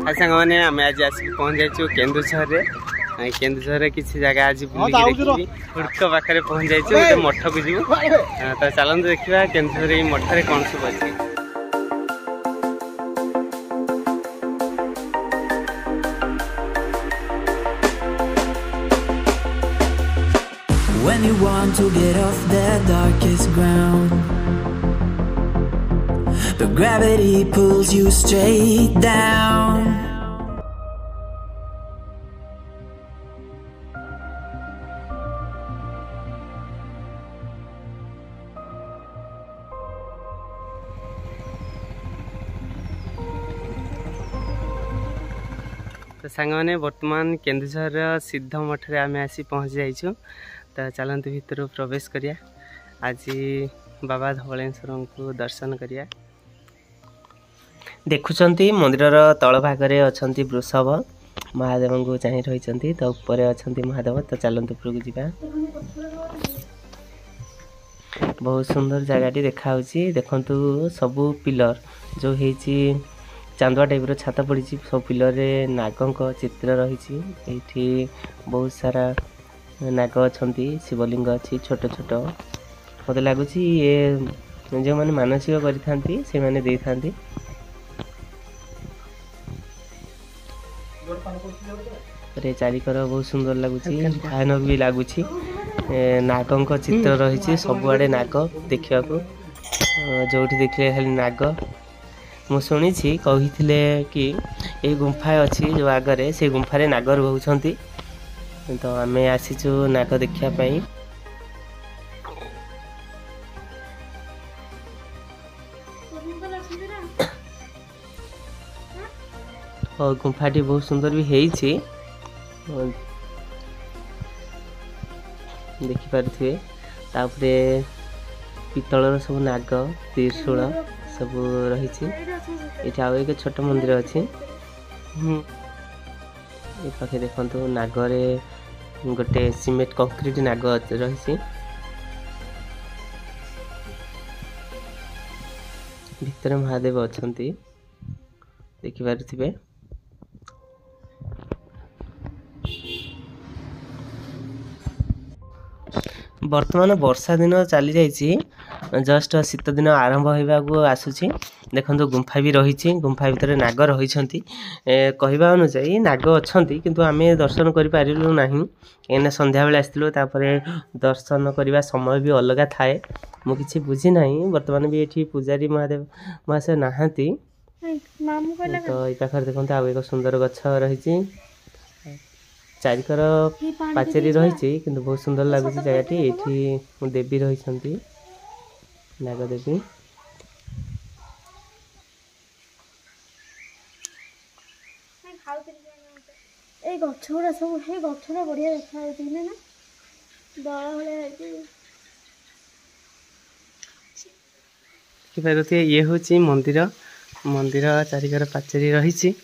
सांग मैंने आम आज आसिक पहुँच जाइए केन्दुझर केन्दुझर किसी जगह आज बुलिक हुड़क पाखे पहुँच जाइए गोटे मठ को जीव तो चलते देखा केन्दुझर मठे कौन सब अच्छी। When you want to get off that darkest ground, but gravity pulls you straight down. तो सांग मैंने बर्तमान केन्दुझर सिद्ध मठ रे आम आसी पहुँच जाइछुं। तो चलते भितर प्रवेश करिया आज बाबा धवलेश्वर को दर्शन करिया। देखुंत मंदिर तल भागरे अच्छा वृषभ महादेव को चाह रही तो ऊपर अच्छा महादेव। तो चलते उपरको जीवा बहुत सुंदर जगह देखा देखु सबू पिलर जो है चांदुआ टाइप छात पड़ी सब पिलर रे नागों चित्र रही बहुत सारा नाग अच्छा शिवलिंग अच्छी छोट छोट मत लगुच ये जो मैंने मानसिक करते चारिकर बहुत सुंदर लगुच भयानक भी लगुच नागों चित्र रही सबुआड़े नाग देखा जो देखले खाली नाग मु शुणी कही कि ये गुंफा अच्छी जो आगरे से गुंफारे नाग रोचती तो आम आसीचु नाग देखापी। और गुंफाटी बहुत सुंदर भी है देखिपे तापरे पितलर सब नाग त्रिशूल सब रही एक छोट मंदिर अच्छी ये पाखे देखो नागरे गोटे सीमेंट कंक्रीट नाग रही भितर महादेव अच्छा देखिपे। बर्तमान वर्षा दिन चली जाइए जस्ट शीत दिन आरंभ होगा आसूची देखो गुंफा भी रही गुंफा भितर नाग रही कहवा अनुसार नाग अच्छा किंतु आम दर्शन करूँ ना कहीं संध्या बेले आसलु दर्शन करने समय भी अलग थाए मुझे बुझी ना बर्तमान भी ये पूजारी महादेव महाशय नहांती तो ये पाखे देखते आउ एक सुंदर गछ रही चारिकर पाचेरी रही किंतु बहुत सुंदर लगुच जगह ये देवी रही नागदेवी गछगुड़ा सब गछगुड़ा बढ़िया देखा ना दल ये हूँ मंदिर मंदिर चारिकर पाचेरी रही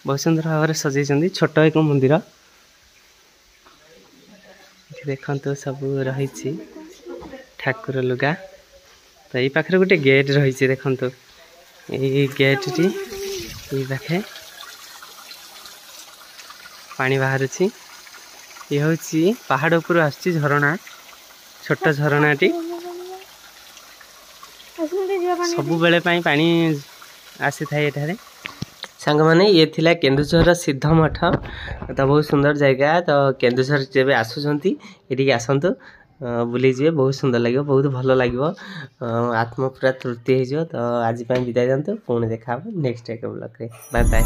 बहुत सुंदर भाव सजाई छोट एक मंदिर देखो सब रही ठाकुर लुगा। तो ये पाखे गोटे गेट रही देखो ये गेट टी ये पाखे पानी बाहर ये हूँ पहाड़ उपर आसुची झरणा छोट झरणाटी सबु बेले पानी आसी थाए एठारे। सांग माने ये थिला केन्दुझर सिद्ध मठ तो बहुत सुंदर जगह तो केन्दुझर जब आसुचंती ये आसतु बुलीजे बहुत सुंदर लगे बहुत भल लगे आत्मा पूरा तृप्ति हो। तो आज विदाय दिंतु पुणी देखा नेक्स्ट एक ब्लॉग रे बाय बाय।